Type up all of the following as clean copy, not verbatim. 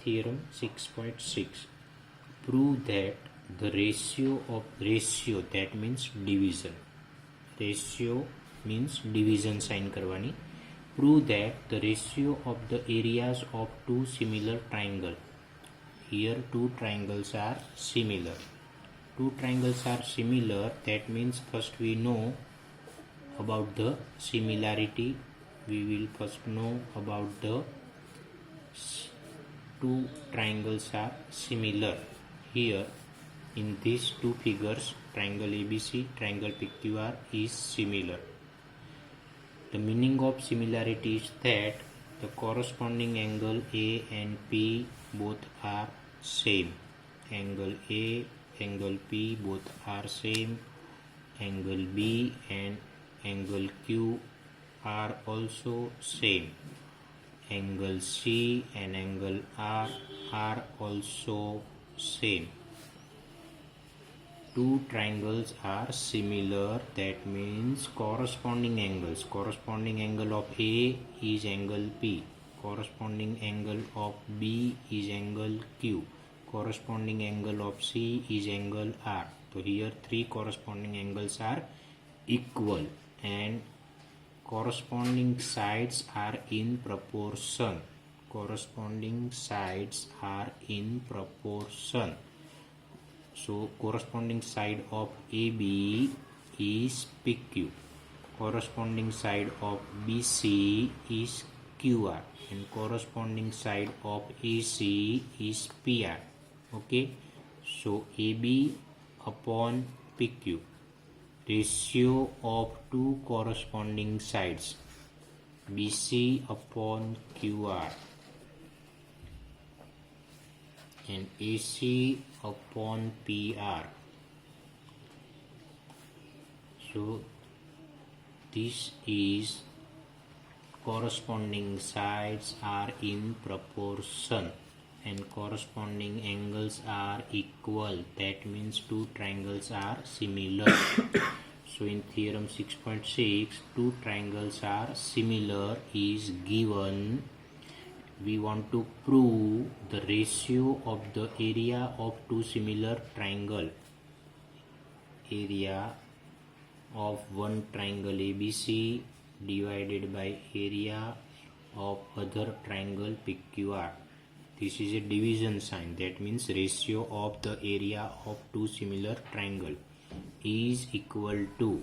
Theorem 6.6. Prove that the ratio that means division. Ratio means division sign करवानी. Prove that the ratio of the areas of two similar triangle. Here two triangles are similar. Two triangles are similar. That means first we know about the similarity. We will first know about the two triangles are similar. Here in these two figures, triangle ABC, triangle PQR is similar. The meaning of similarity is that the corresponding angle A and P both are same. Angle A, angle P both are same. Angle B and angle Q are also same. Angle C and angle R are also same. Two triangles are similar, that means corresponding angles. Corresponding angle of A is angle P. Corresponding angle of B is angle Q. Corresponding angle of C is angle R. So here three corresponding angles are equal and corresponding sides are in proportion. Corresponding sides are in proportion. So corresponding side of AB is PQ. Corresponding side of BC is QR and corresponding side of AC is PR. Okay, so AB upon PQ. Ratio of two corresponding sides BC upon QR and AC upon PR. So this is corresponding sides are in proportion and corresponding angles are equal. That means two triangles are similar. So in theorem 6.6, two triangles are similar is given. We want to prove the ratio of the area of two similar triangle. Area of one triangle ABC divided by area of other triangle PQR. This is a division sign. That means ratio of the area of two similar triangle is equal to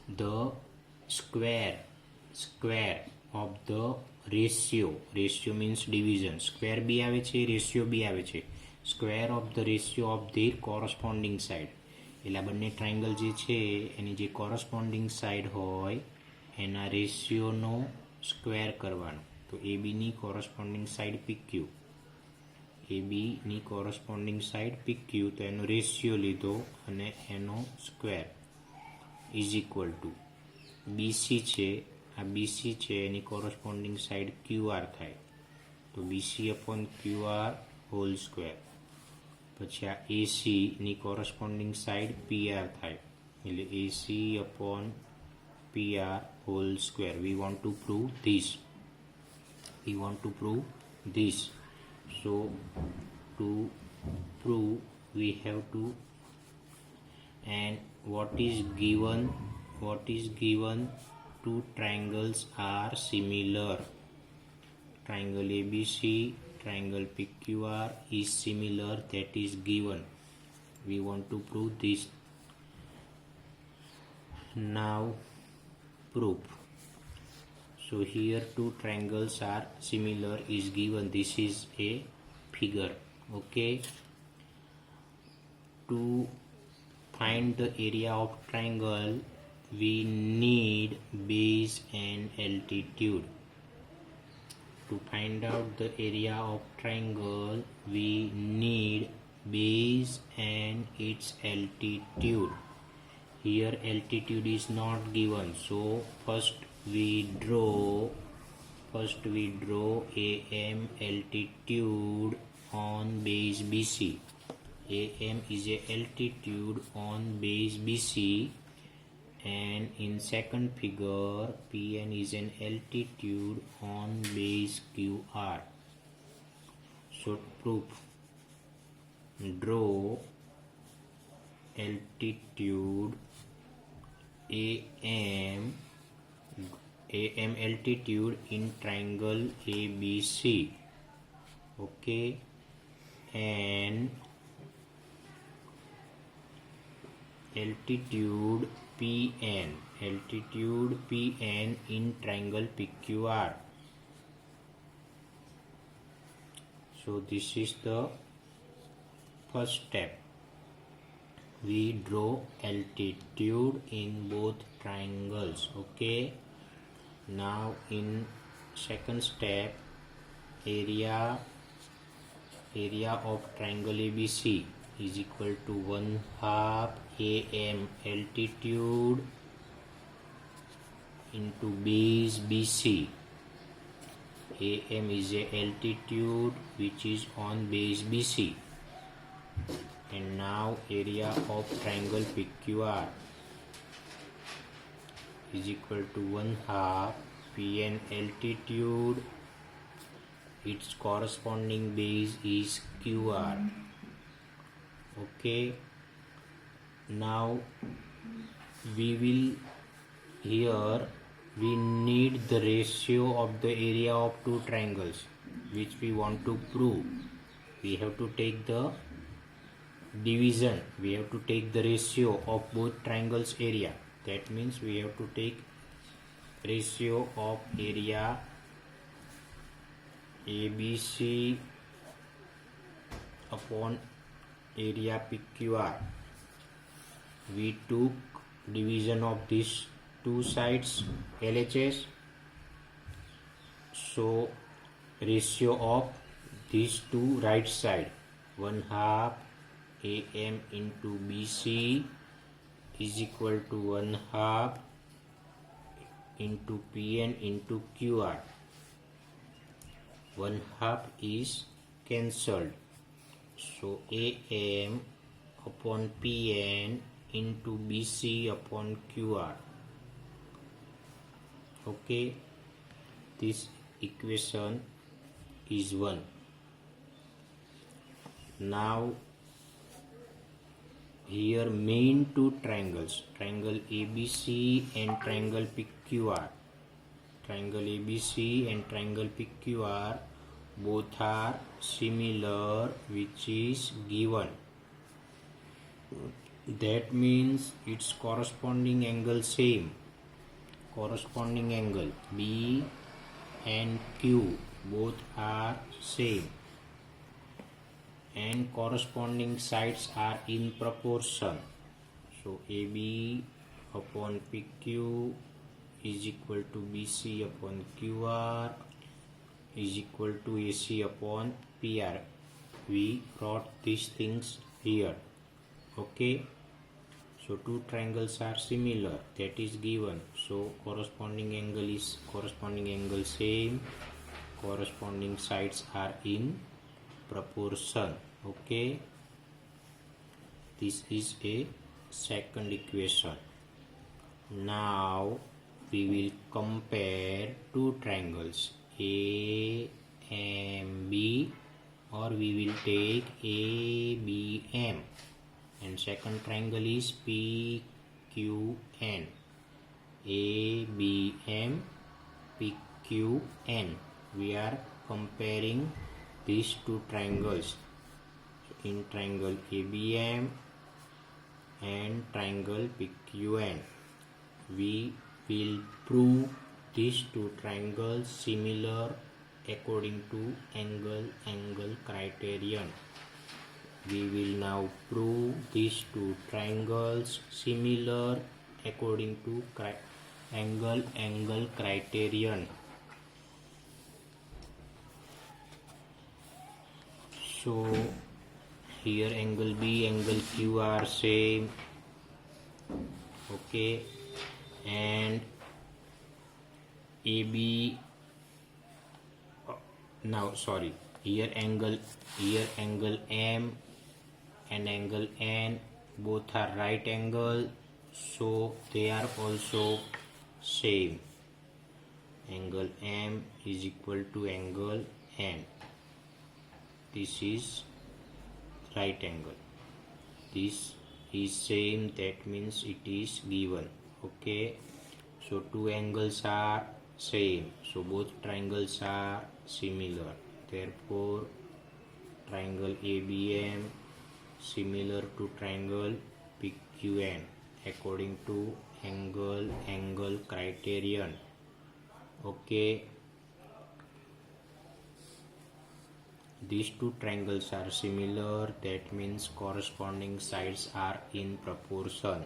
the square of the ratio. Ratio means division. Square भी આવે છે, ratio भी આવે છે. Square of the ratio of their corresponding side. એટલે બંને triangle જે છે એની જે corresponding side હોય એના રેશિયોનો સ્ક્વેર કરવાનો. તો AB ની corresponding side PQ. AB ની corresponding side PQ, તો એનો રેશિયો લીધો અને એનો square is equal to BC છે, આ BC છે એની corresponding side QR થાય, તો BC upon QR whole square. પછી આ AC ની corresponding side PR થાય, એટલે AC upon PR whole square. We want to prove this. So to prove we have to, and what is given, two triangles are similar. Triangle ABC, triangle PQR is similar, that is given. We want to prove this. Now proof. So here two triangles are similar is given. This is a figure. Okay, to find the area of triangle we need base and altitude. To find out the area of triangle we need base and its altitude. Here altitude is not given, so first we draw AM altitude on base BC. AM is a altitude on base BC, and in second figure PN is an altitude on base QR. So proof: draw altitude AM altitude in triangle ABC, okay, and altitude PN in triangle PQR. So this is the first step. We draw altitude in both triangles, okay. Now in second step, area of triangle ABC is equal to 1/2 AM altitude into base BC. AM is a altitude which is on base BC. And now area of triangle PQR is equal to 1/2 PN altitude. Its corresponding base is QR. Okay. Now we need the ratio of the area of two triangles which we want to prove. We have to take the division, we have to take the ratio of both triangles area. That means we have to take ratio of area ABC upon area PQR. We took division of these two sides LHS, so ratio of these two right side 1/2 AM into BC is equal to 1/2 into PN into QR. 1/2 is cancelled, so AM upon PN into BC upon QR. Okay, this equation is 1. Now here main two triangles, triangle ABC and triangle PQR. Triangle ABC and triangle PQR both are similar, which is given. That means its corresponding angle same. Corresponding angle B and Q both are same, and corresponding sides are in proportion. So AB upon PQ is equal to BC upon QR is equal to AC upon PR. We wrote these things here. Okay, so two triangles are similar, that is given. So corresponding angle same, corresponding sides are in proportion. Okay, this is a second equation. Now we will compare two triangles AMB, or we will take ABM, and second triangle is PQN. ABM PQN. We are comparing these two triangles. In triangle ABM and triangle PQN, we will prove these two triangles similar according to angle criterion. We will now prove these two triangles similar according to angle criterion. So here angle B, angle Q are same. Okay, and AB here angle M and angle N both are right angle, so they are also same. Angle M is equal to angle N. this is right angle. This is same, that means it is given. Okay, so two angles are same, so both triangles are similar. Therefore triangle ABM similar to triangle PQN according to angle criterion. Okay, these two triangles are similar, that means corresponding sides are in proportion.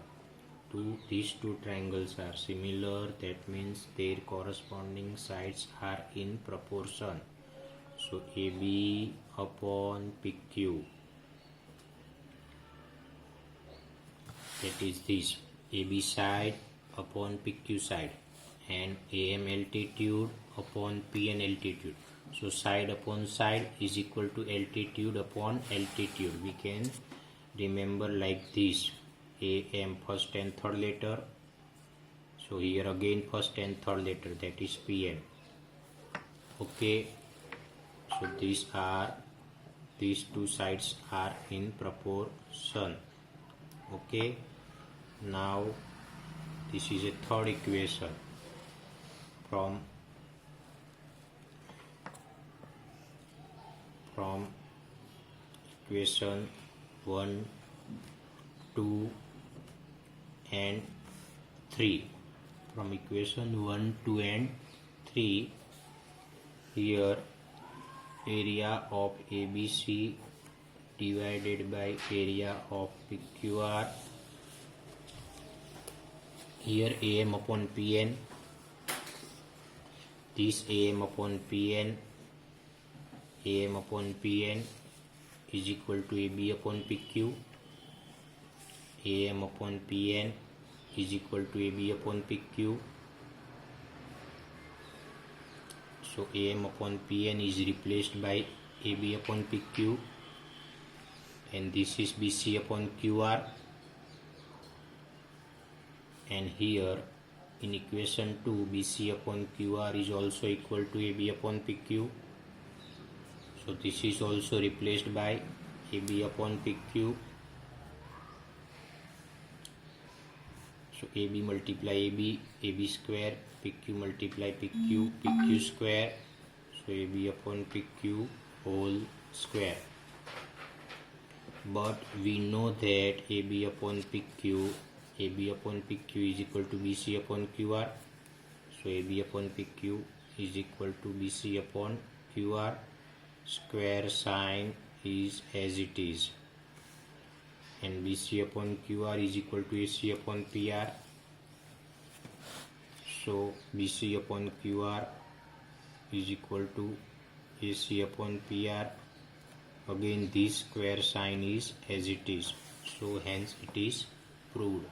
These two triangles are similar, that means their corresponding sides are in proportion. So AB upon PQ, that is this, AB side upon PQ side, and AM altitude upon PN altitude. So side upon side is equal to altitude upon altitude. We can remember like this, AM first and third letter, so here again first and third letter, that is PN. Okay, so these two sides are in proportion. Okay, now this is a third equation. From equation 1, 2 and 3. From equation 1, 2 and 3, here area of ABC divided by area of PQR, here AM upon PN, this AM upon PN is equal to AB upon PQ, AM upon PN is equal to AB upon PQ. So AM upon PN is replaced by AB upon PQ, and this is BC upon QR, and here in equation 2 BC upon QR is also equal to AB upon PQ. So this is also replaced by AB upon PQ. So AB multiply AB, AB square, PQ multiply PQ, PQ square. So AB upon PQ whole square. But we know that AB upon PQ is equal to BC upon QR. So AB upon PQ is equal to BC upon QR. Square sign is as it is, and BC upon QR is equal to AC upon PR. So BC upon QR is equal to AC upon PR. Again this square sign is as it is, so hence it is proved.